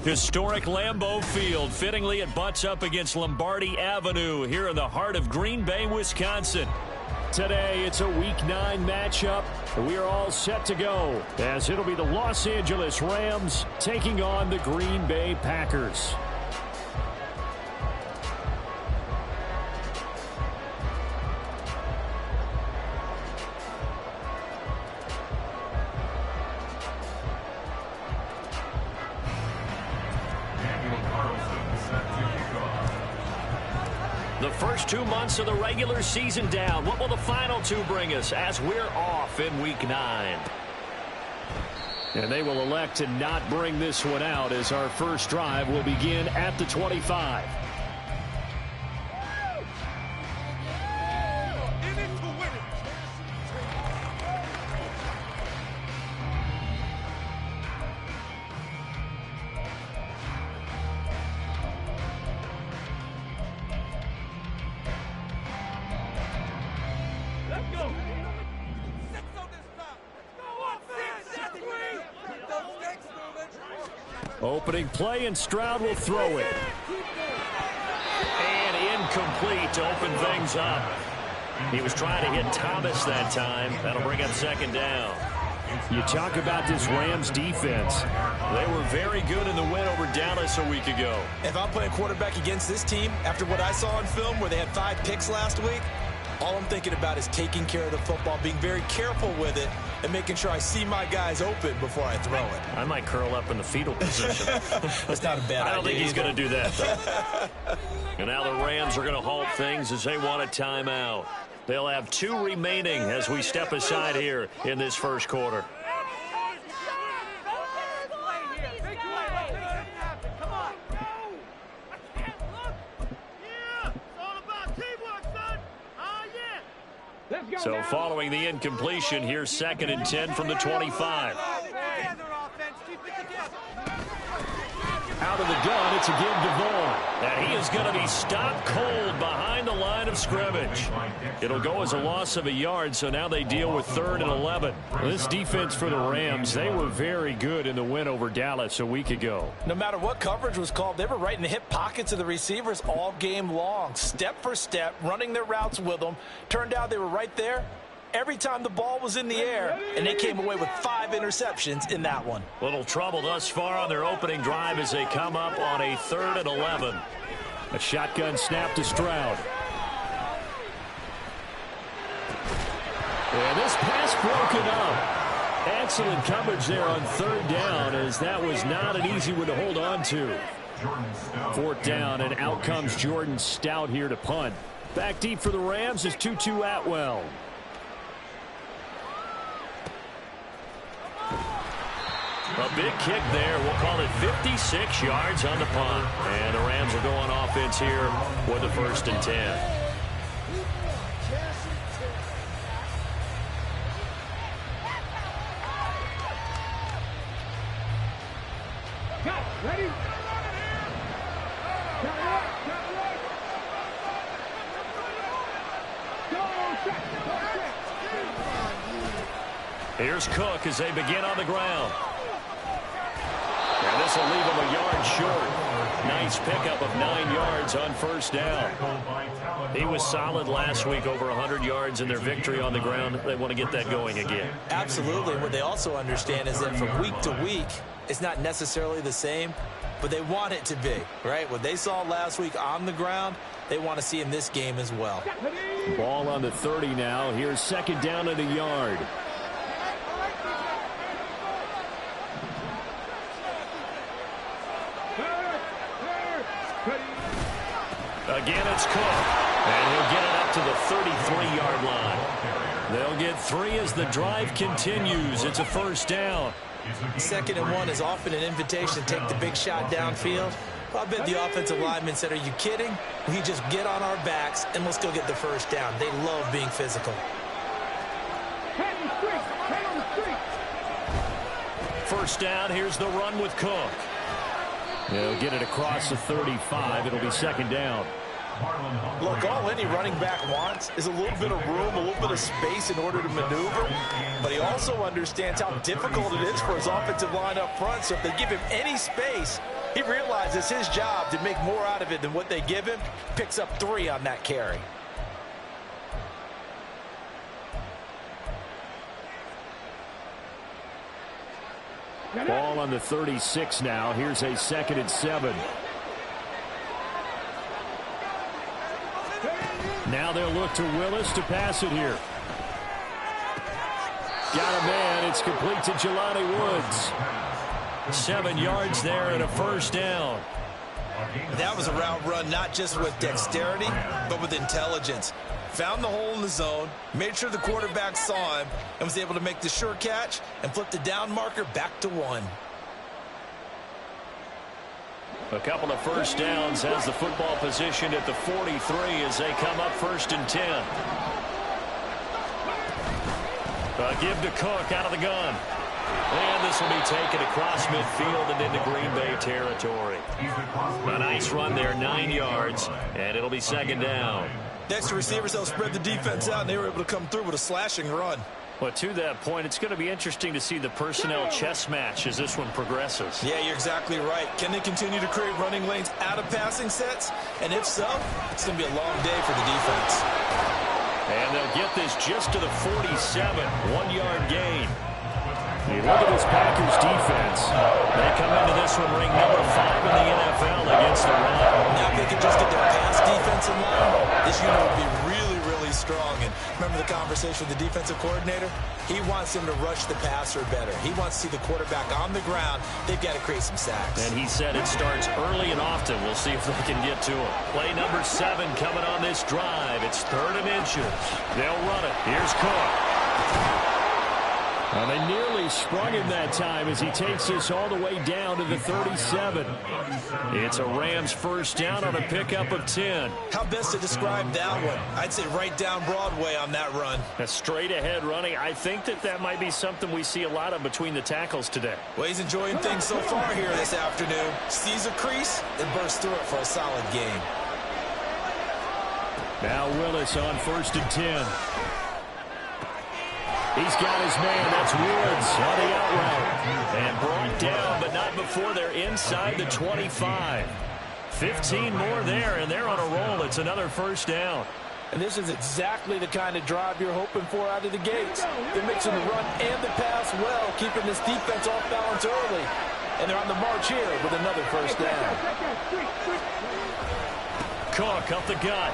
Historic Lambeau Field. Fittingly, it butts up against Lombardi Avenue here in the heart of Green Bay, Wisconsin. Today, it's a Week 9 matchup. We are all set to go, as it'll be the Los Angeles Rams taking on the Green Bay Packers. The first 2 months of the regular season down. What will the final 2 bring us as we're off in Week 9? And they will elect to not bring this one out, as our first drive will begin at the 25. Opening play, and Stroud will throw it. And incomplete to open things up. He was trying to hit Thomas that time. That'll bring up second down. You talk about this Rams defense. They were very good in the win over Dallas a week ago. If I'm playing quarterback against this team, after what I saw on film where they had 5 picks last week, all I'm thinking about is taking care of the football, being very careful with it, and making sure I see my guys open before I throw it. I might curl up in the fetal position. That's not a bad idea. I don't think he's going to do that, though. And now the Rams are going to halt things as they want a timeout. They'll have 2 remaining as we step aside here in this first quarter. So following the incompletion, here's 2nd and 10 from the 25. Out of the gun, it's again DeVaughn. And he is going to be stopped cold behind the line of scrimmage. It'll go as a loss of a yard, so now they deal with 3rd and 11. This defense for the Rams, they were very good in the win over Dallas a week ago. No matter what coverage was called, they were right in the hip pockets of the receivers all game long. Step for step, running their routes with them. Turned out they were right there every time the ball was in the air, and they came away with 5 interceptions in that one. Little trouble thus far on their opening drive as they come up on a 3rd and 11. A shotgun snap to Stroud. And this pass broken up. Excellent coverage there on 3rd down, as that was not an easy one to hold on to. 4th down, and out comes Jordan Stout here to punt. Back deep for the Rams is Tutu Atwell. A big kick there. We'll call it 56 yards on the punt. And the Rams are going offense here with the 1st and 10. Ready? Here's Cook as they begin on the ground. And this will leave him a yard short. Nice pickup of 9 yards on 1st down. He was solid last week, over 100 yards in their victory on the ground. They want to get that going again. Absolutely. What they also understand is that from week to week, it's not necessarily the same, but they want it to be, right? What they saw last week on the ground, they want to see in this game as well. Ball on the 30 now. Here's 2nd down and a yard. Again, it's Cook, and he'll get it up to the 33-yard line. They'll get 3 as the drive continues. It's a 1st down. 2nd and 1 is often an invitation to take the big shot downfield. I bet the offensive linemen said, are you kidding? We just get on our backs, and let's go get the 1st down. They love being physical. 1st down, here's the run with Cook. They'll get it across the 35. It'll be 2nd down. Look, all any running back wants is a little bit of room, a little bit of space in order to maneuver, but he also understands how difficult it is for his offensive line up front, so if they give him any space, he realizes his job to make more out of it than what they give him, picks up 3 on that carry. Ball on the 36 now. Here's a 2nd and 7. Now they'll look to Willis to pass it here. Got a man. It's complete to Jelani Woods. 7 yards there and a first down. That was a route run not just with dexterity, but with intelligence. Found the hole in the zone, made sure the quarterback saw him, and was able to make the sure catch and flip the down marker back to 1. A couple of first downs has the football position at the 43 as they come up 1st and 10. Give to Cook out of the gun. And this will be taken across midfield and into Green Bay territory. A nice run there, 9 yards, and it'll be 2nd down. Next to receivers, they'll spread the defense out, and they were able to come through with a slashing run. Well, to that point, it's going to be interesting to see the personnel chess match as this one progresses. Yeah, you're exactly right. Can they continue to create running lanes out of passing sets? And if so, it's going to be a long day for the defense. And they'll get this just to the 47, 1-yard gain. You look at this Packers defense. They come into this one ranked number 5 in the NFL against the run. Now if they can just get their pass defense in line, this unit would be really, really strong. And remember the conversation with the defensive coordinator? He wants them to rush the passer better. He wants to see the quarterback on the ground. They've got to create some sacks. And he said it starts early and often. We'll see if they can get to him. Play number 7 coming on this drive. It's 3rd and inches. They'll run it. Here's Cook. Well, they nearly sprung him that time as he takes this all the way down to the 37. It's a Rams first down on a pickup of 10. How best to describe that one? I'd say right down Broadway on that run. A straight ahead running. I think that might be something we see a lot of between the tackles today. Well, he's enjoying things so far here this afternoon. Sees a crease and bursts through it for a solid gain. Now Willis on 1st and 10. He's got his man. That's Woods on the out route. And brought down, but not before they're inside the 25. 15 more there, and they're on a roll. It's another first down. And this is exactly the kind of drive you're hoping for out of the gates. They're mixing the run and the pass well, keeping this defense off balance early. And they're on the march here with another first down. Cook up the gut.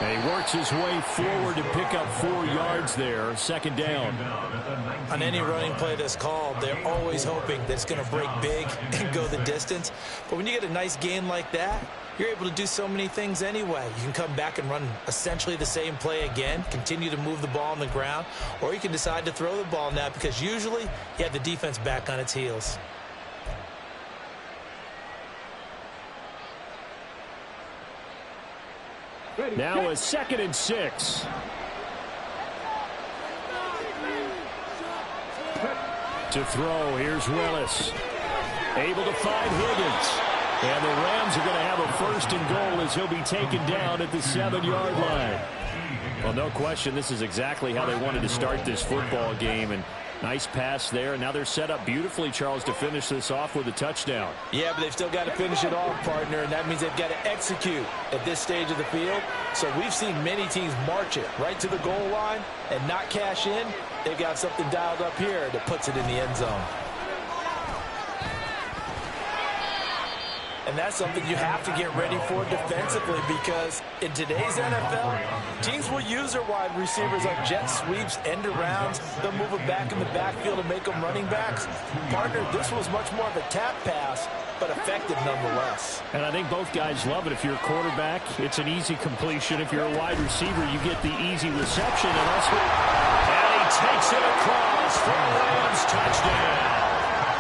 And he works his way forward to pick up 4 yards there. 2nd down. On any running play that's called, they're always hoping that it's going to break big and go the distance. But when you get a nice gain like that, you're able to do so many things anyway. You can come back and run essentially the same play again, continue to move the ball on the ground, or you can decide to throw the ball now because usually you have the defense back on its heels. Now a 2nd and 6. To throw, here's Willis. Able to find Higgins. And the Rams are going to have a 1st and goal as he'll be taken down at the 7-yard line. Well, no question, this is exactly how they wanted to start this football game. And nice pass there. Now they're set up beautifully, Charles, to finish this off with a touchdown. Yeah, but they've still got to finish it off, partner, and that means they've got to execute at this stage of the field. So we've seen many teams march it right to the goal line and not cash in. They've got something dialed up here that puts it in the end zone. And that's something you have to get ready for defensively because in today's NFL, teams will use their wide receivers on jet sweeps, end arounds. They'll move it back in the backfield and make them running backs. Partner, this was much more of a tap pass, but effective nonetheless. And I think both guys love it. If you're a quarterback, it's an easy completion. If you're a wide receiver, you get the easy reception. And he takes it across for a Rams touchdown.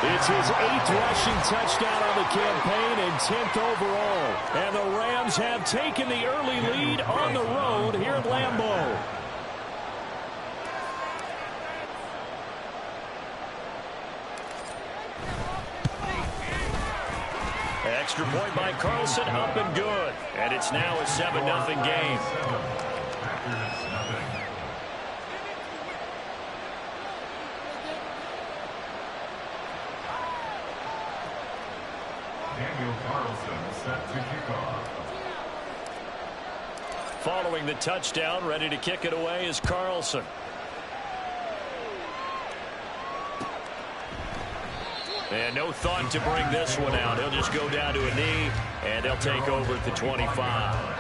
It's his 8th rushing touchdown on the campaign and 10th overall. And the Rams have taken the early lead on the road here at Lambeau. Extra point by Carlson, up and good. And it's now a 7-0 game. Set to kick off. Following the touchdown, ready to kick it away is Carlson. And no thought to bring this one out. He'll just go down to a knee, and they'll take over at the 25.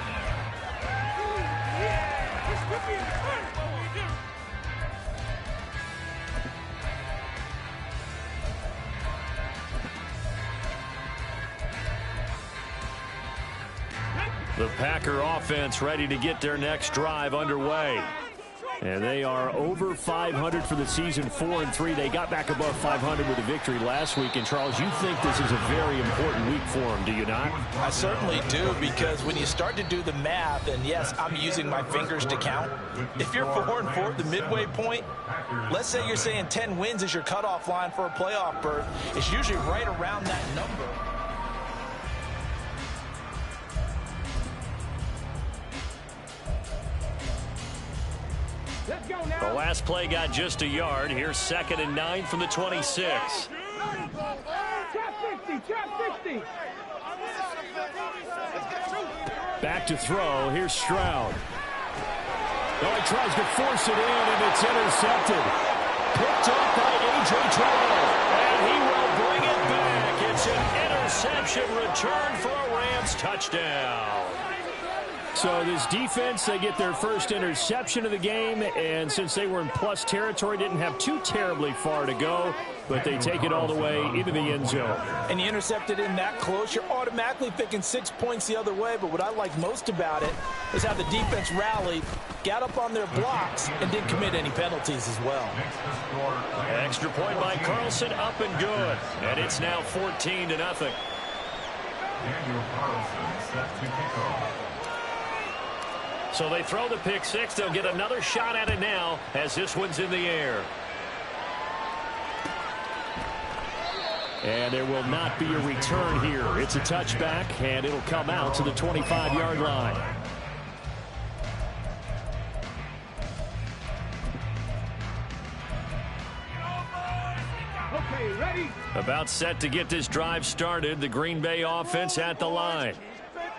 The Packer offense ready to get their next drive underway. And they are over 500 for the season, 4-3. They got back above 500 with a victory last week. And, Charles, you think this is a very important week for them, do you not? I certainly do, because when you start to do the math, and, yes, I'm using my fingers to count. If you're 4-4 at the midway point, let's say you're saying 10 wins is your cutoff line for a playoff berth. It's usually right around that number. The last play got just a yard. Here's 2nd and 9 from the 26. Back to throw. Here's Stroud. Oh, he tries to force it in, and it's intercepted. Picked up by A.J. Terrell, and he will bring it back. It's an interception return for a Rams touchdown. So this defense, they get their first interception of the game, and since they were in plus territory, didn't have too terribly far to go, but they take it all the way into the end zone. And you intercepted in that close, you're automatically thinking 6 points the other way, but what I like most about it is how the defense rallied, got up on their blocks, and didn't commit any penalties as well. Extra point by Carlson, up and good, and it's now 14-0. Daniel Carlson set to kick off. So they throw the pick six. They'll get another shot at it now as this one's in the air. And there will not be a return here. It's a touchback, and it'll come out to the 25-yard line. Okay, ready? About set to get this drive started. The Green Bay offense at the line.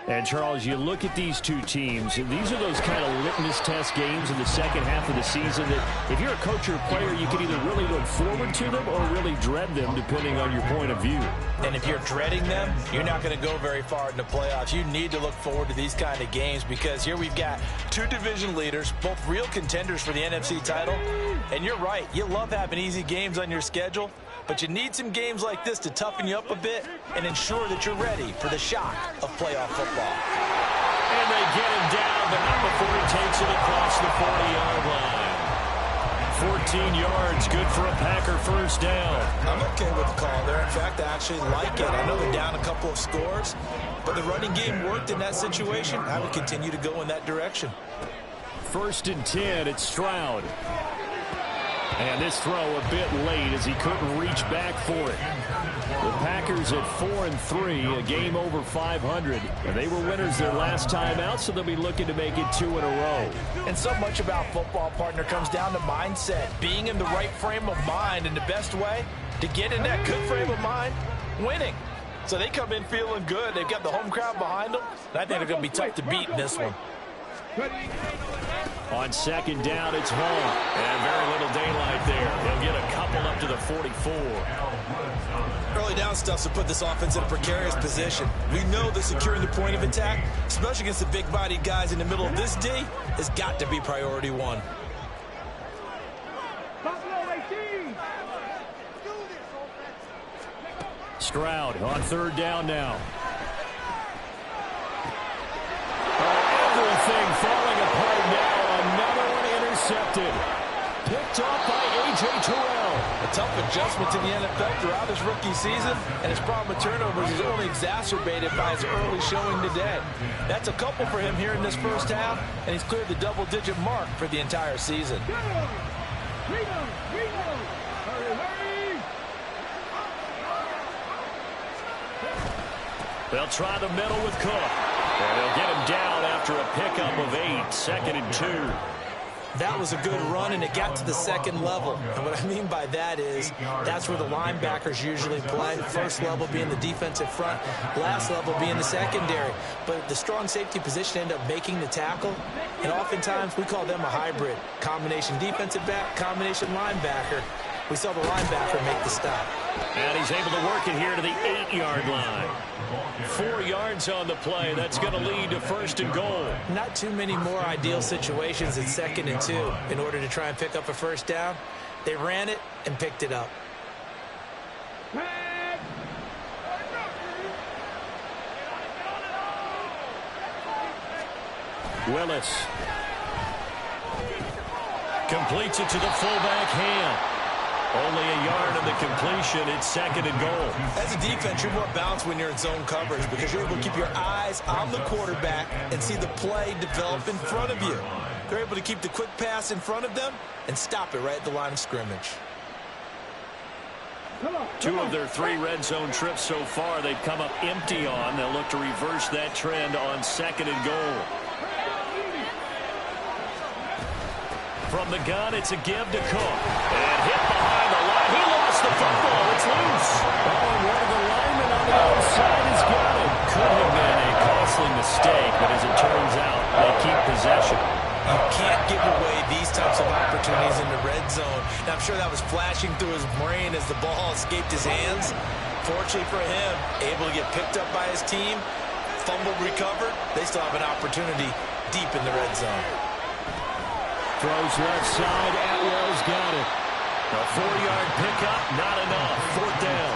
And, Charles, you look at these two teams, these are those kind of litmus test games in the second half of the season that if you're a coach or a player, you can either really look forward to them or really dread them, depending on your point of view. And if you're dreading them, you're not going to go very far in the playoffs. You need to look forward to these kind of games because here we've got two division leaders, both real contenders for the NFC title. And you're right, you love having easy games on your schedule, but you need some games like this to toughen you up a bit and ensure that you're ready for the shock of playoff football. And they get him down, but not before he takes it across the 40-yard line. 14 yards, good for a Packer first down. I'm okay with the call there. In fact, I actually like it. I know they're down a couple of scores, but the running game worked in that situation. I would continue to go in that direction. 1st and 10, it's Stroud. And this throw a bit late as he couldn't reach back for it. The Packers at 4-3, a game over 500. And they were winners their last time out, so they'll be looking to make it 2 in a row. And so much about football, partner, comes down to mindset. Being in the right frame of mind, and the best way to get in that good frame of mind, winning. So they come in feeling good. They've got the home crowd behind them. And I think they're going to be tough to beat in this one. On 2nd down, it's home. And very little daylight there. They'll get a couple up to the 44. Early down stuff to put this offense in a precarious position. We know that securing the point of attack, especially against the big-bodied guys in the middle of this D, has got to be priority one. Stroud on 3rd down now. Everything falling apart now. Another one intercepted. Picked off by A.J. Terrell. A tough adjustment to the NFL throughout his rookie season, and his problem with turnovers is only exacerbated by his early showing today. That's a couple for him here in this first half, and he's cleared the double-digit mark for the entire season. They'll try the middle with Cook. And they'll get him down after a pickup of 8, 2nd and 2. That was a good run, and it got to the second level. And what I mean by that is that's where the linebackers usually play. First level being the defensive front, last level being the secondary. But the strong safety position ended up making the tackle, and oftentimes we call them a hybrid. Combination defensive back, combination linebacker. We saw the linebacker make the stop. And he's able to work it here to the 8-yard line. 4 yards on the play. That's going to lead to 1st and goal. Not too many more ideal situations at 2nd and 2 in order to try and pick up a first down. They ran it and picked it up. Willis completes it to the fullback hand. Only a yard on the completion. It's 2nd and goal. As a defense, you're more balanced when you're in zone coverage because you're able to keep your eyes on the quarterback and see the play develop in front of you. They're able to keep the quick pass in front of them and stop it right at the line of scrimmage. 2 of their 3 red zone trips so far they've come up empty on. They'll look to reverse that trend on 2nd and goal. From the gun, it's a give to Cook. And hit behind the line. He lost the football. It's loose. Oh, and one of the linemen on the outside has got it. Could have been a costly mistake, but as it turns out, they keep possession. You can't give away these types of opportunities in the red zone. Now, I'm sure that was flashing through his brain as the ball escaped his hands. Fortunately for him, able to get picked up by his team, fumbled, recovered. They still have an opportunity deep in the red zone. Throws left side. Atwell's got it. A 4-yard pickup, not enough. 4th down.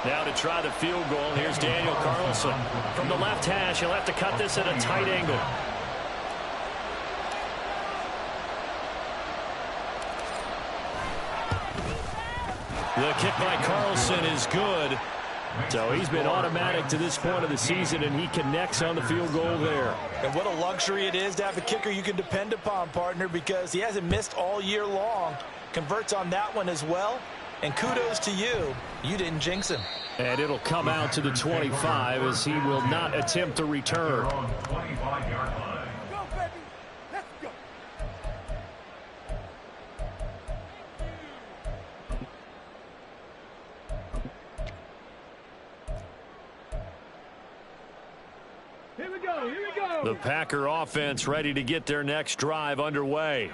Now to try the field goal, here's Daniel Carlson. From the left hash, he'll have to cut this at a tight angle. The kick by Carlson is good. So he's been automatic to this point of the season, and he connects on the field goal there. And what a luxury it is to have a kicker you can depend upon, partner, because he hasn't missed all year long. Converts on that one as well. And kudos to you. You didn't jinx him. And it'll come out to the 25 as he will not attempt to return. The Packer offense ready to get their next drive underway.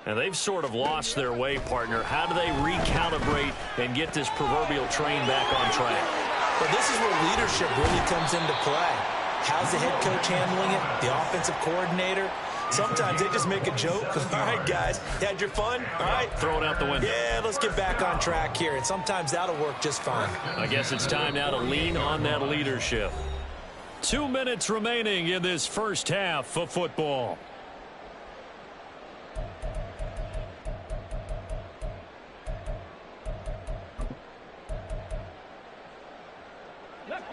And they've sort of lost their way, partner. How do they recalibrate and get this proverbial train back on track? Well, this is where leadership really comes into play. How's the head coach handling it? The offensive coordinator? Sometimes they just make a joke. All right, guys, you had your fun? All right. Throw it out the window. Yeah, let's get back on track here. And sometimes that'll work just fine. I guess it's time now to lean on that leadership. 2 minutes remaining in this first half of football.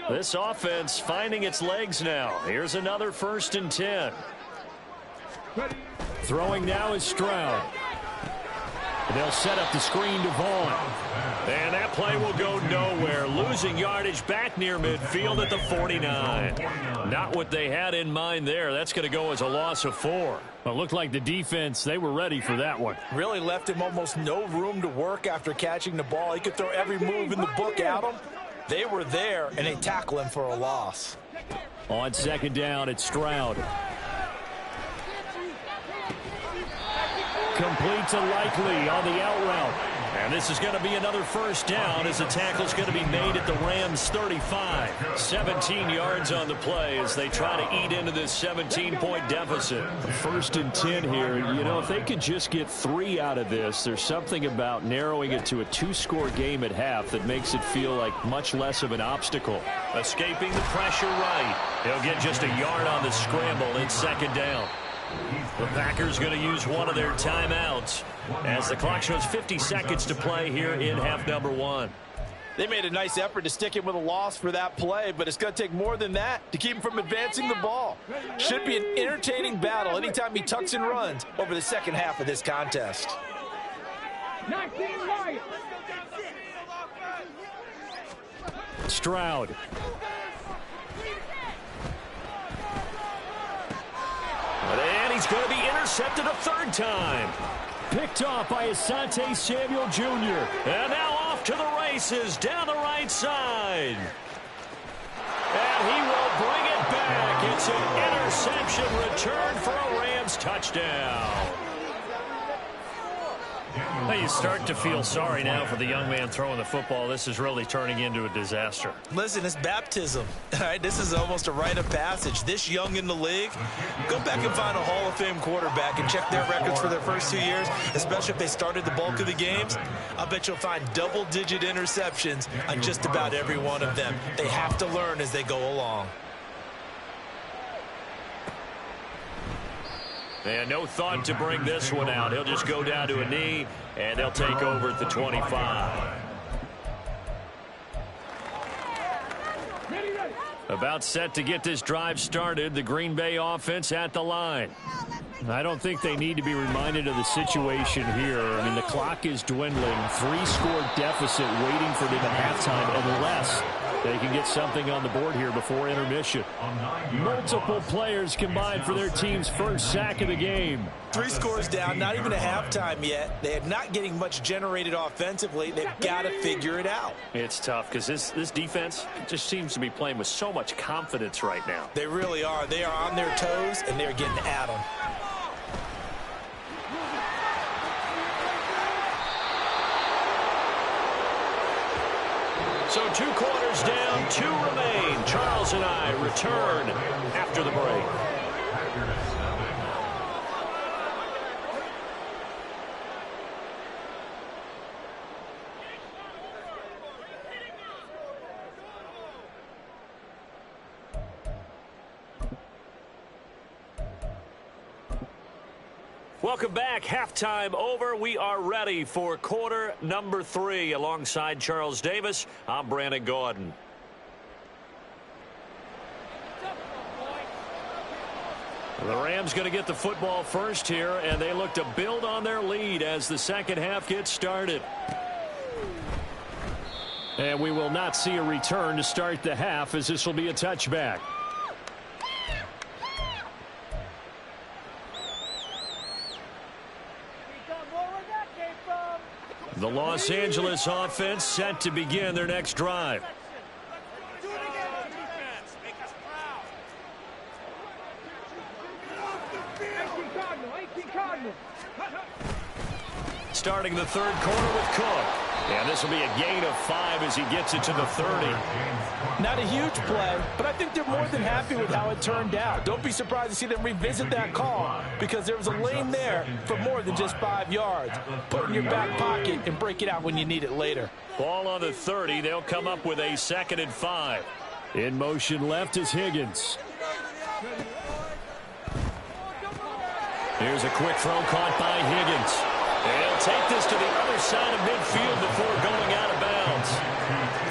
This offense finding its legs now. Here's another 1st and 10. Throwing now is Stroud. They'll set up the screen to Vaughn. And that play will go nowhere. Losing yardage back near midfield at the 49. Not what they had in mind there. That's going to go as a loss of 4. Well, it looked like the defense, they were ready for that one. Really left him almost no room to work after catching the ball. He could throw every move in the book at him. They were there, and they tackle him for a loss. On 2nd down, it's Stroud. Complete to Likely on the out route. And this is going to be another 1st down as the tackle's going to be made at the Rams' 35. 17 yards on the play as they try to eat into this 17-point deficit. 1st and 10 here. You know, if they could just get 3 out of this, there's something about narrowing it to a 2-score game at half that makes it feel like much less of an obstacle. Escaping the pressure right. He'll get just a yard on the scramble in 2nd down. The Packers going to use one of their timeouts as the clock shows 50 seconds to play here in half number 1. They made a nice effort to stick him with a loss for that play, but it's going to take more than that to keep him from advancing the ball. Should be an entertaining battle anytime he tucks and runs over the second half of this contest. 19 right. Stroud. And he's going to be intercepted a third time. Picked off by Asante Samuel Jr. And now off to the races down the right side. And he will bring it back. It's an interception return for a Rams touchdown. Well, you start to feel sorry now for the young man throwing the football. This is really turning into a disaster. Listen, it's baptism. All right, this is almost a rite of passage. This young in the league, go back and find a Hall of Fame quarterback and check their records for their first 2 years, especially if they started the bulk of the games. I bet you'll find double-digit interceptions on just about every one of them. They have to learn as they go along. And no thought to bring this one out. He'll just go down to a knee, and they'll take over at the 25. About set to get this drive started. The Green Bay offense at the line. I don't think they need to be reminded of the situation here. I mean, the clock is dwindling. 3-score deficit waiting for them at halftime unless they can get something on the board here before intermission. Multiple players combined for their team's first sack of the game. 3 scores down, not even a halftime yet. They are not getting much generated offensively. They've got to figure it out. It's tough because this defense just seems to be playing with so much confidence right now. They really are. They are on their toes, and they're getting at them. So 2 quarters down, 2 remain. Charles and I return after the break. Welcome back. Halftime over. We are ready for quarter number 3. Alongside Charles Davis, I'm Brandon Gordon. The Rams going to get the football first here, and they look to build on their lead as the second half gets started. And we will not see a return to start the half, as this will be a touchback. The Los Angeles offense set to begin their next drive. Starting the third quarter with Cook. And this will be a gain of 5 as he gets it to the 30. Not a huge play, but I think they're more than happy with how it turned out. Don't be surprised to see them revisit that call because there was a lane there for more than just 5 yards. Put it in your back pocket and break it out when you need it later. Ball on the 30. They'll come up with a 2nd and 5. In motion left is Higgins. Here's a quick throw caught by Higgins. And he'll take this to the other side of midfield before going out of bounds.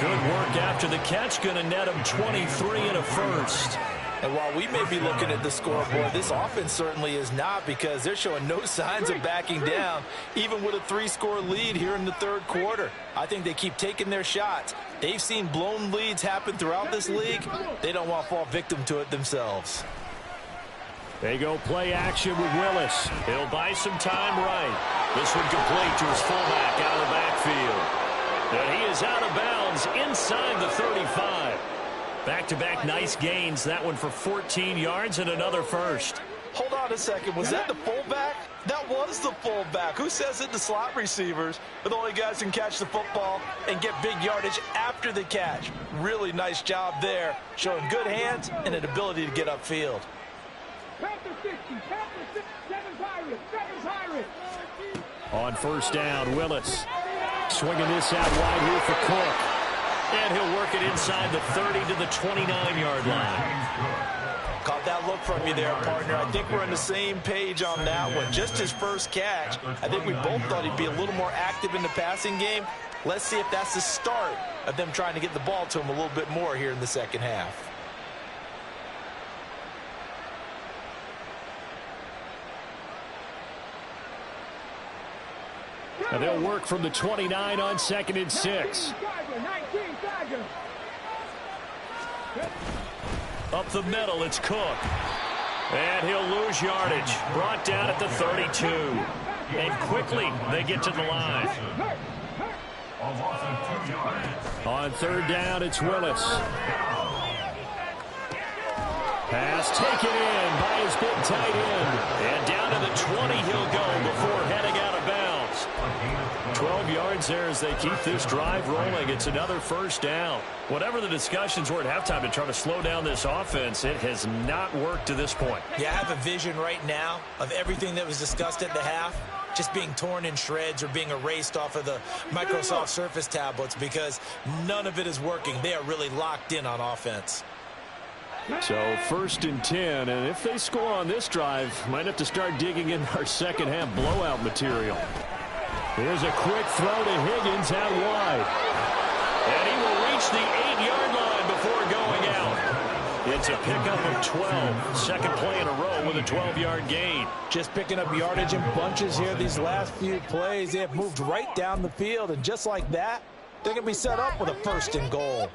Good work after the catch. Going to net him 23 and a first. And while we may be looking at the scoreboard, this offense certainly is not because they're showing no signs of backing down, even with a 3-score lead here in the third quarter. I think they keep taking their shots. They've seen blown leads happen throughout this league. They don't want to fall victim to it themselves. They go play action with Willis. He'll buy some time right. This one complete to his fullback out of the backfield. And he is out of bounds inside the 35. Back-to-back nice gains. That one for 14 yards and another first. Hold on a second. Was that the fullback? That was the fullback. Who says it? The slot receivers are the only guys who can catch the football and get big yardage after the catch. Really nice job there, showing good hands and an ability to get upfield. On first down, Willis. Swinging this out wide here for Cook. And he'll work it inside the 30 to the 29-yard line. Caught that look from you there, partner. I think we're on the same page on that one. Just his first catch. I think we both thought he'd be a little more active in the passing game. Let's see if that's the start of them trying to get the ball to him a little bit more here in the second half. And they'll work from the 29 on 2nd and 6. Up the middle, it's Cook. And he'll lose yardage. Brought down at the 32. And quickly, they get to the line. On third down, it's Willis. Pass taken in by his big tight end. And down to the 20 he'll go before heading out of bounds. 12 yards there as they keep this drive rolling. It's another first down. Whatever the discussions were at halftime to try to slow down this offense, it has not worked to this point. Yeah, I have a vision right now of everything that was discussed at the half just being torn in shreds or being erased off of the Microsoft Surface tablets because none of it is working. They are really locked in on offense. So first and 10, and if they score on this drive, might have to start digging in our second half blowout material. Here's a quick throw to Higgins out wide. And he will reach the 8-yard line before going out. It's a pickup of 12. Second play in a row with a 12-yard gain. Just picking up yardage in bunches here these last few plays. They have moved right down the field, and just like that, they're going to be set up with a first and goal.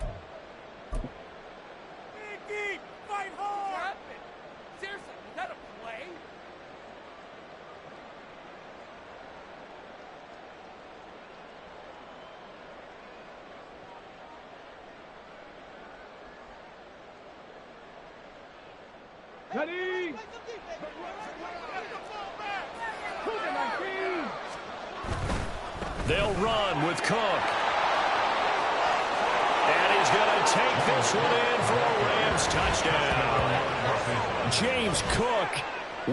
They'll run with Cook. And he's going to take this one in for a Rams touchdown. James Cook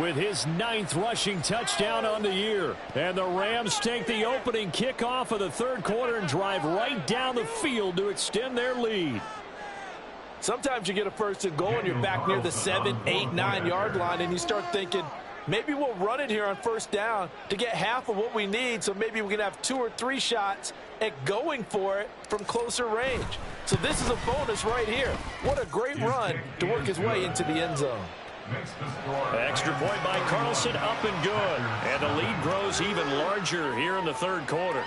with his 9th rushing touchdown on the year. And the Rams take the opening kickoff of the third quarter and drive right down the field to extend their lead. Sometimes you get a first and goal and you're back near the 7, 8, 9-yard line and you start thinking, maybe we'll run it here on first down to get half of what we need, so maybe we can have 2 or 3 shots at going for it from closer range. So this is a bonus right here. What a great run to work his way into the end zone. Extra point by Carlson, up and good. And the lead grows even larger here in the third quarter.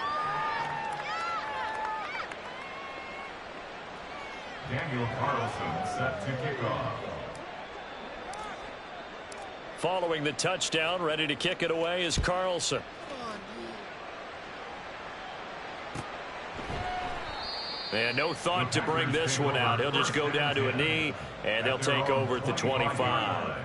Daniel Carlson set to kick off. Following the touchdown, ready to kick it away is Carlson. And no thought to bring this one out. He'll just go down to a knee, and they'll take over at the 25.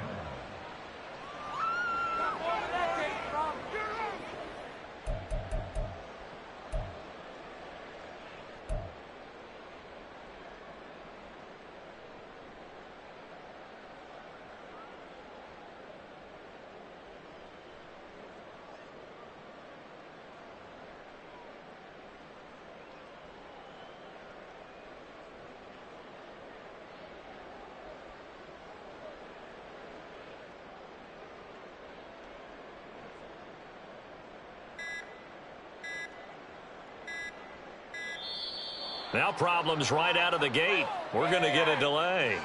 Now problems right out of the gate. We're going to get a delay.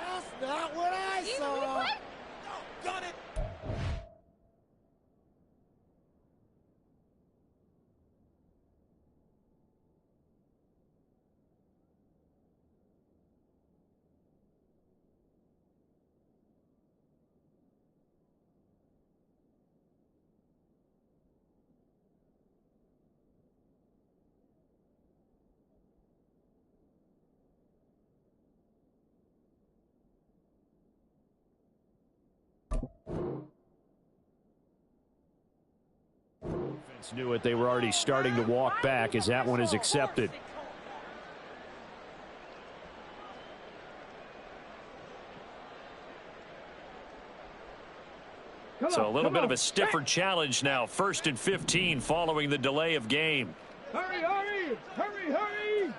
That's not what I saw. Got it. Knew it. They were already starting to walk back as that one is accepted. So a little bit of a stiffer challenge now. 1st and 15 following the delay of game. Hurry, hurry, hurry, hurry.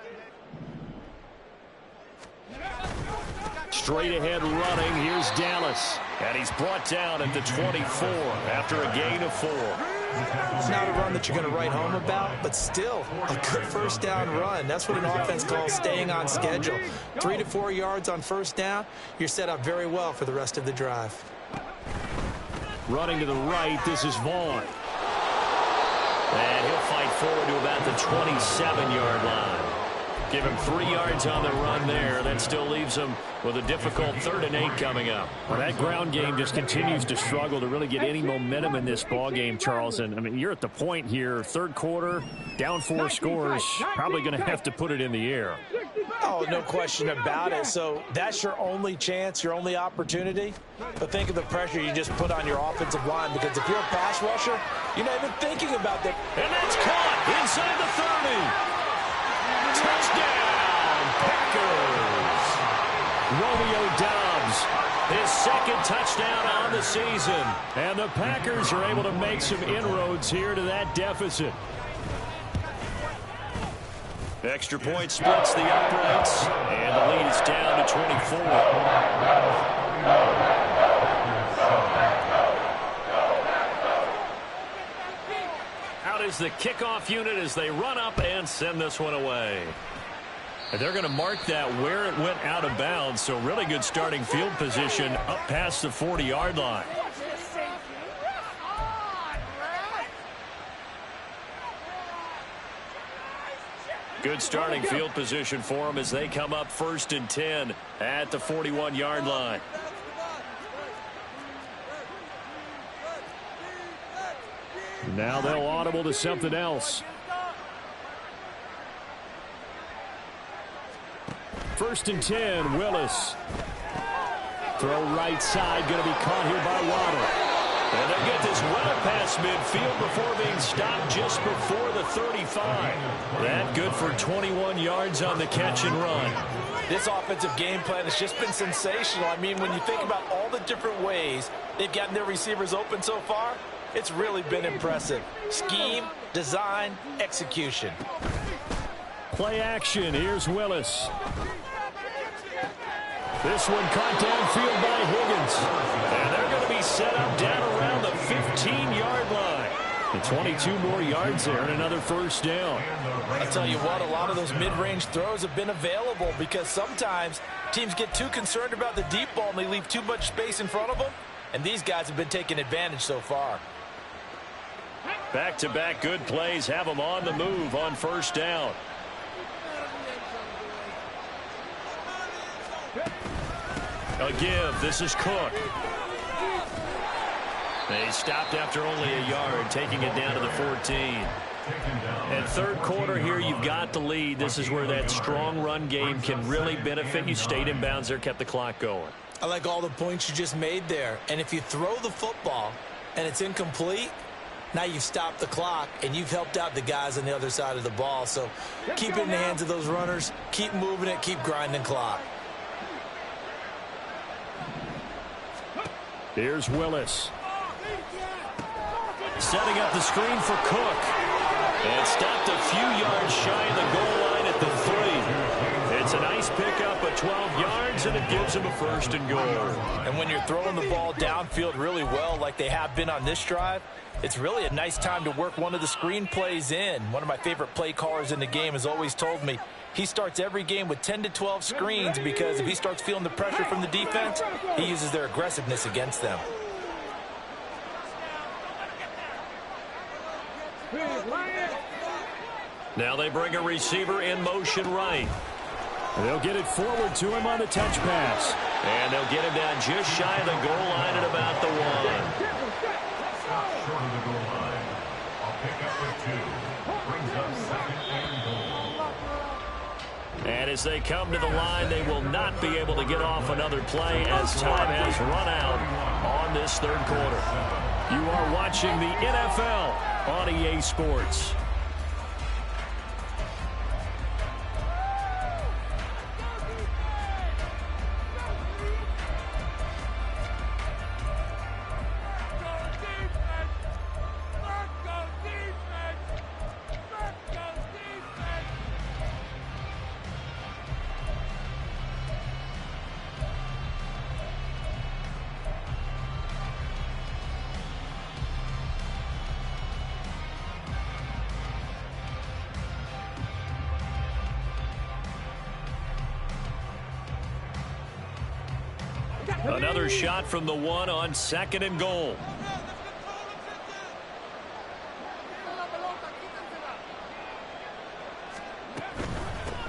Straight ahead running. Here's Dallas. And he's brought down at the 24 after a gain of 4. It's not a run that you're going to write home about, but still a good first down run. That's what an offense calls staying on schedule. 3 to 4 yards on first down, you're set up very well for the rest of the drive. Running to the right, this is Vaughn. And he'll fight forward to about the 27-yard line. Give him 3 yards on the run there. That still leaves him with a difficult 3rd and 8 coming up. Well, that ground game just continues to struggle to really get any momentum in this ball game, Charles. And I mean, you're at the point here, 3rd quarter, down 4 scores, probably going to have to put it in the air. Oh, no question about it. So that's your only chance, your only opportunity. But think of the pressure you just put on your offensive line, because if you're a pass rusher, you're not even thinking about that. And that's caught inside the 30. Touchdown, Packers. Romeo Doubs, his 2nd touchdown on the season. And the Packers are able to make some inroads here to that deficit. Extra point splits the uprights, and the lead is down to 24. Out is the kickoff unit as they run up and send this one away. And they're going to mark that where it went out of bounds, so really good starting field position up past the 40-yard line. Good starting field position for them as they come up 1st and 10 at the 41-yard line. Now they'll audible to something else. 1st and 10, Willis. Throw right side, going to be caught here by Waddle. And they'll get this well past midfield before being stopped just before the 35. That good for 21 yards on the catch and run. This offensive game plan has just been sensational. I mean, when you think about all the different ways they've gotten their receivers open so far, it's really been impressive. Scheme, design, execution. Play action. Here's Willis. This one caught downfield by Higgins. And they're going to be set up down around the 15-yard line. And 22 more yards there and another 1st down. I'll tell you what, a lot of those mid-range throws have been available because sometimes teams get too concerned about the deep ball and they leave too much space in front of them. And these guys have been taking advantage so far. Back-to-back good plays have them on the move on 1st down. A give. This is Cook. They stopped after only a yard, taking it down to the 14. And 3rd quarter here, you've got the lead. This is where that strong run game can really benefit you. Stayed in bounds there, kept the clock going. I like all the points you just made there. And if you throw the football and it's incomplete, now you've stopped the clock and you've helped out the guys on the other side of the ball. So keep it in the hands of those runners. Keep moving it. Keep grinding clock. Here's Willis. Setting up the screen for Cook. And stopped a few yards shy of the goal line at the 3. It's a nice pickup of 12 yards, and it gives him a 1st and goal. And when you're throwing the ball downfield really well like they have been on this drive, it's really a nice time to work one of the screen plays in. One of my favorite play callers in the game has always told me he starts every game with 10 to 12 screens because if he starts feeling the pressure from the defense, he uses their aggressiveness against them. Now they bring a receiver in motion right. They'll get it forward to him on the touch pass. And they'll get him down just shy of the goal line at about the 1. Short of the goal line. I'll pick up with 2. Brings up 2nd and goal. And as they come to the line, they will not be able to get off another play as time has run out on this 3rd quarter. You are watching the NFL on EA Sports. Another shot from the 1 on 2nd and goal.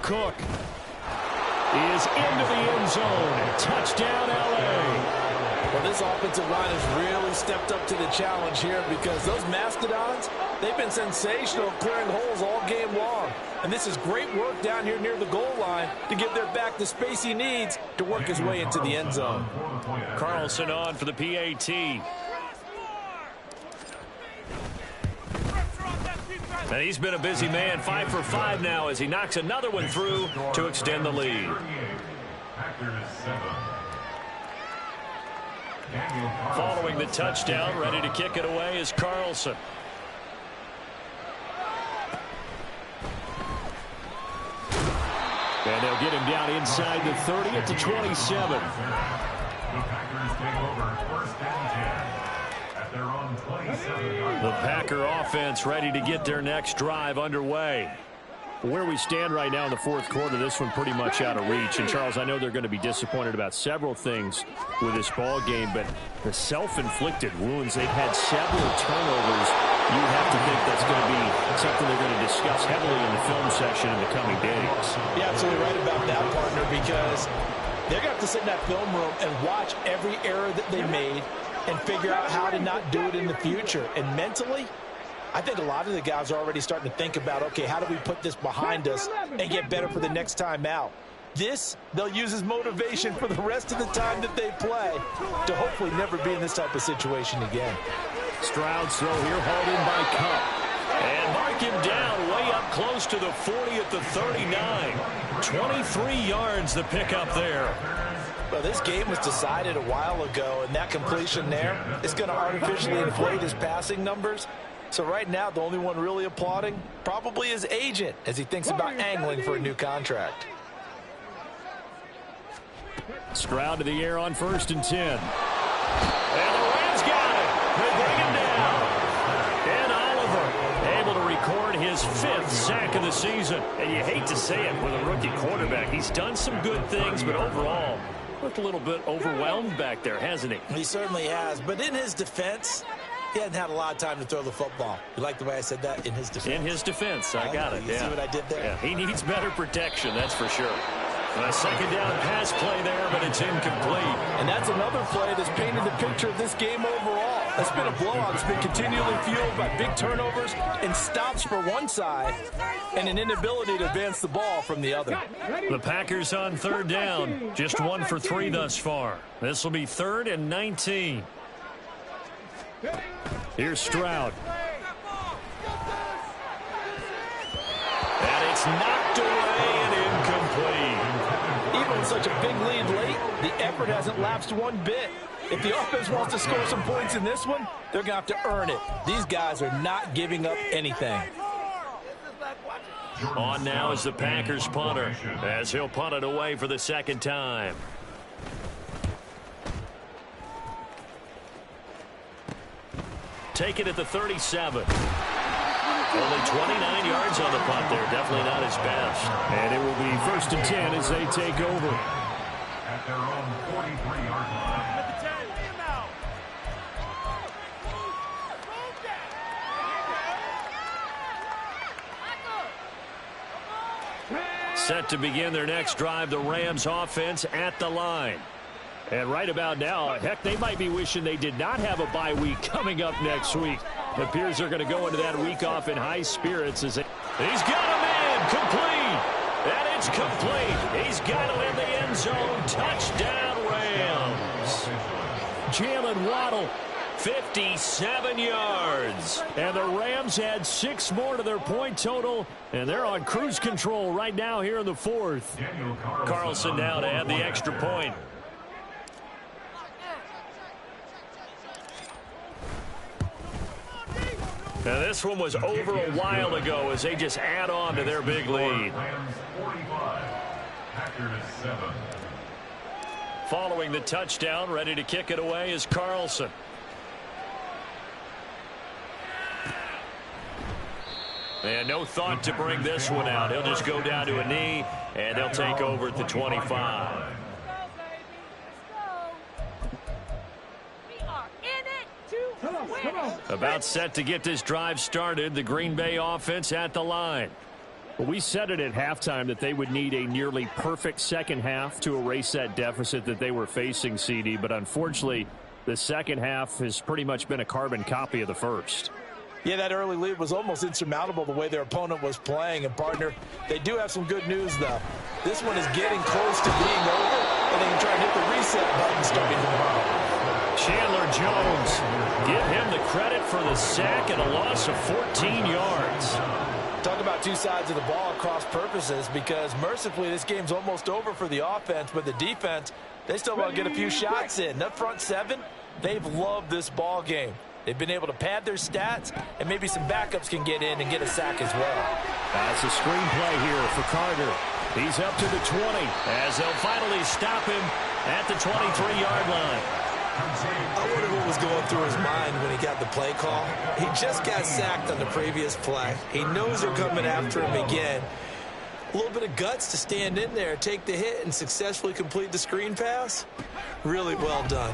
Cook is into the end zone. Touchdown, L.A. Well, this offensive line has really stepped up to the challenge here because those Mastodons, they've been sensational clearing holes all game long. And this is great work down here near the goal line to give their back the space he needs to work his way into the end zone. Carlson on for the PAT. And he's been a busy man, 5 for 5 now as he knocks another one through to extend the lead. Following the touchdown, ready to kick it away is Carlson. And they'll get him down inside the 30 at the 27. The Packers take over first and 10 at their own 27-yard The line. Packer offense ready to get their next drive underway. Where we stand right now in the fourth quarter, this one pretty much out of reach. And, Charles, I know they're going to be disappointed about several things with this ball game, but the self-inflicted wounds, they've had several turnovers. You have to think that's going to be something they're going to discuss heavily in the film session in the coming days. You're absolutely right about that, partner, because they're going to have to sit in that film room and watch every error that they made and figure out how to not do it in the future. And mentally, I think a lot of the guys are already starting to think about, okay, how do we put this behind us and get better for the next time out? This, they'll use as motivation for the rest of the time that they play to hopefully never be in this type of situation again. Stroud's throw here hauled in by Cup. And mark him down way up close to the 40 at the 39. 23 yards the pickup there. Well, this game was decided a while ago, and that completion there is going to artificially inflate his passing numbers. So right now, the only one really applauding probably his agent as he thinks about angling for a new contract. Stroud to the air on 1st and 10. And the Rams got it. They bring him down. And Oliver able to record his 5th sack of the season. And you hate to say it with a rookie quarterback. He's done some good things, but overall, looked a little bit overwhelmed back there, hasn't he? He certainly has. But in his defense, he hasn't had a lot of time to throw the football. You like the way I said that? In his defense. In his defense. I got it. You see what I did there? Yeah, he needs better protection, that's for sure. A second down pass play there, but it's incomplete. And that's another play that's painted the picture of this game overall. It's been a blowout. It's been continually fueled by big turnovers and stops for one side and an inability to advance the ball from the other. The Packers on 3rd down. Just 1 for 3 thus far. This will be 3rd and 19. Here's Stroud. And it's knocked away and incomplete. Even with such a big lead late, the effort hasn't lapsed one bit. If the offense wants to score some points in this one, they're going to have to earn it. These guys are not giving up anything. On now is the Packers punter, as he'll punt it away for the 2nd time. Take it at the 37. Only 29 yards on the punt there. Definitely not his best. And it will be 1st and 10 as they take over. At their own 43-yard line. Set to begin their next drive, the Rams offense at the line. And right about now, heck, they might be wishing they did not have a bye week coming up next week. It appears they're going to go into that week off in high spirits as he's got a man complete. And it's complete. He's got it in the end zone. Touchdown, Rams. Jalen Waddle, 57 yards. And the Rams had 6 more to their point total, and they're on cruise control right now here in the 4th. Carlson now to add the extra point. Now this one was over a while ago as they just add on to their big lead. Rams 45, Packers 7. Following the touchdown, ready to kick it away is Carlson. And no thought to bring this one out. He'll just go down to a knee, and they'll take over at the 25. Come on. About set to get this drive started. The Green Bay offense at the line. Well, we said it at halftime that they would need a nearly perfect second half to erase that deficit that they were facing, CD. But unfortunately, the second half has pretty much been a carbon copy of the first. Yeah, that early lead was almost insurmountable the way their opponent was playing. And, partner, they do have some good news, though. This one is getting close to being over, and they can try and hit the reset button starting tomorrow. Chandler Jones, give him the credit for the sack and a loss of 14 yards. Talk about two sides of the ball at cross purposes, because mercifully this game's almost over for the offense, but the defense, they still want to get a few shots in. That front seven, they've loved this ball game. They've been able to pad their stats, and maybe some backups can get in and get a sack as well. That's a screenplay here for Carter. He's up to the 20 as they'll finally stop him at the 23-yard line. I wonder what was going through his mind when he got the play call. He just got sacked on the previous play. He knows they're coming after him again. A little bit of guts to stand in there, take the hit, and successfully complete the screen pass. Really well done.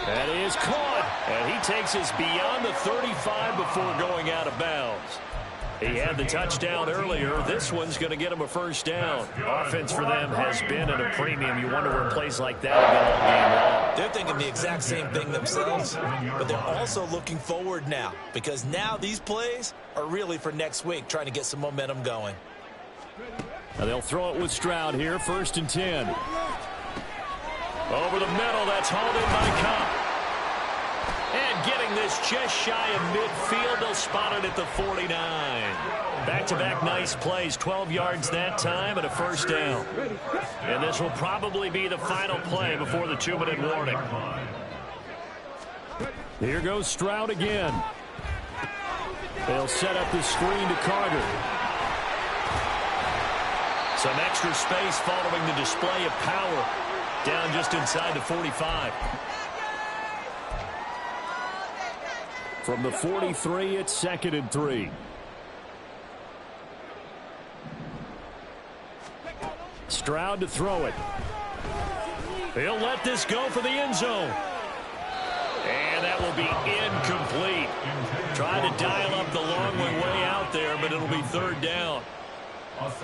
That is caught, and he takes us beyond the 35 before going out of bounds. He had the touchdown earlier. This one's going to get him a first down. Offense for them has been at a premium. You wonder where plays like that have been all game long. They're thinking the exact same thing themselves, but they're also looking forward now, because now these plays are really for next week, trying to get some momentum going. Now they'll throw it with Stroud here, 1st and 10. Over the middle, that's hauled in by Cup. And getting this just shy of midfield, they'll spot it at the 49. Back-to-back nice plays, 12 yards that time and a first down. And this will probably be the final play before the 2-minute warning. Here goes Stroud again. They'll set up the screen to Carter. Some extra space following the display of power. Down just inside the 45. From the 43, it's 2nd and 3. Stroud to throw it. He'll let this go for the end zone. And that will be incomplete. Trying to dial up the long way out there, but it'll be 3rd down.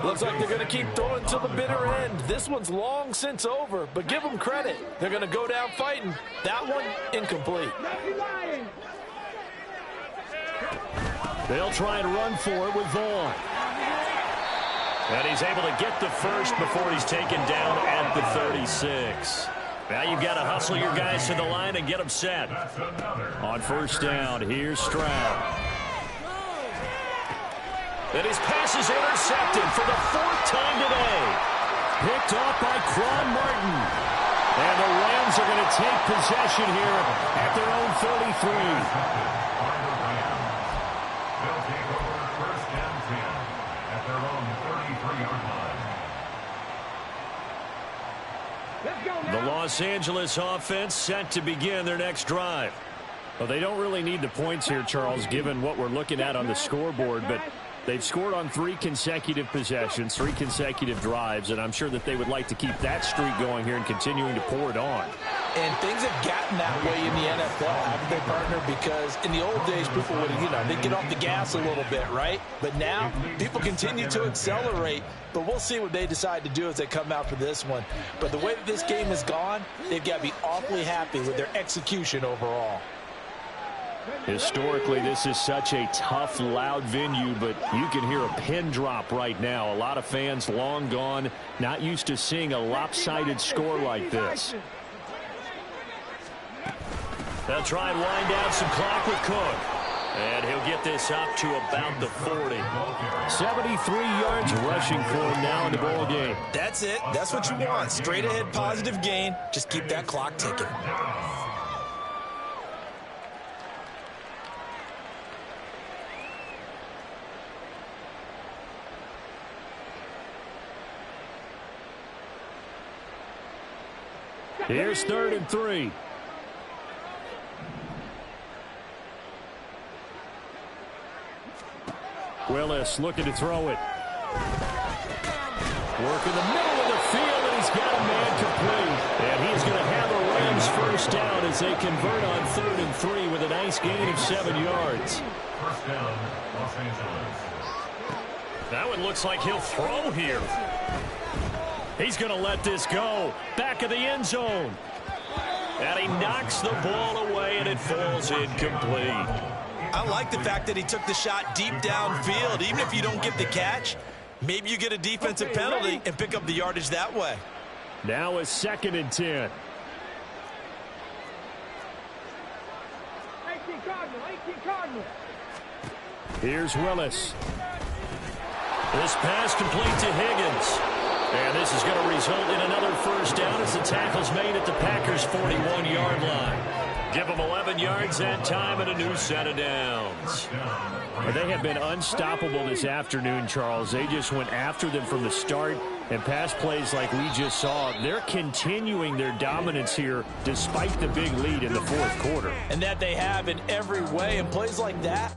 Looks like they're going to keep throwing to the bitter end. This one's long since over, but give them credit. They're going to go down fighting. That one, incomplete. They'll try and run for it with Vaughn. And he's able to get the first before he's taken down at the 36. Now you've got to hustle your guys to the line and get them set. On 1st down, here's Stroud. And his pass is intercepted for the 4th time today. Picked off by Quan Martin. And the Rams are going to take possession here at their own 33. They'll take over 1st and 10 at their own 33-yard line. The Los Angeles offense set to begin their next drive. Well, they don't really need the points here, Charles, given what we're looking at on the scoreboard, but they've scored on 3 consecutive possessions, 3 consecutive drives, and I'm sure that they would like to keep that streak going here and continuing to pour it on. And things have gotten that way in the NFL, haven't they, partner? Because in the old days, people would, they'd get off the gas a little bit, right? But now, people continue to accelerate, but we'll see what they decide to do as they come out for this one. But the way that this game has gone, they've got to be awfully happy with their execution overall. Historically, this is such a tough, loud venue, but you can hear a pin drop right now. A lot of fans long gone, not used to seeing a lopsided score like this. They'll try and wind down some clock with Cook. And he'll get this up to about the 40. 73 yards rushing for him now in the ball game. That's it. That's what you want. Straight ahead positive gain. Just keep that clock ticking. Here's 3rd and 3. Willis looking to throw it. Work in the middle of the field, and he's got a man complete. And he's going to have a Rams first down as they convert on 3rd and 3 with a nice gain of 7 yards. First down, Los Angeles. That one looks like he'll throw here. He's going to let this go. Back of the end zone. And he knocks the ball away, and it falls incomplete. I like the fact that he took the shot deep downfield. Even if you don't get the catch, maybe you get a defensive penalty and pick up the yardage that way. Now a 2nd and 10. 18 Cardinal. Here's Willis. This pass complete to Higgins. And this is going to result in another first down as the tackle's made at the Packers' 41-yard line. Give them 11 yards that time and a new set of downs. They have been unstoppable this afternoon, Charles. They just went after them from the start, and pass plays like we just saw. They're continuing their dominance here despite the big lead in the 4th quarter. And that they have in every way, and plays like that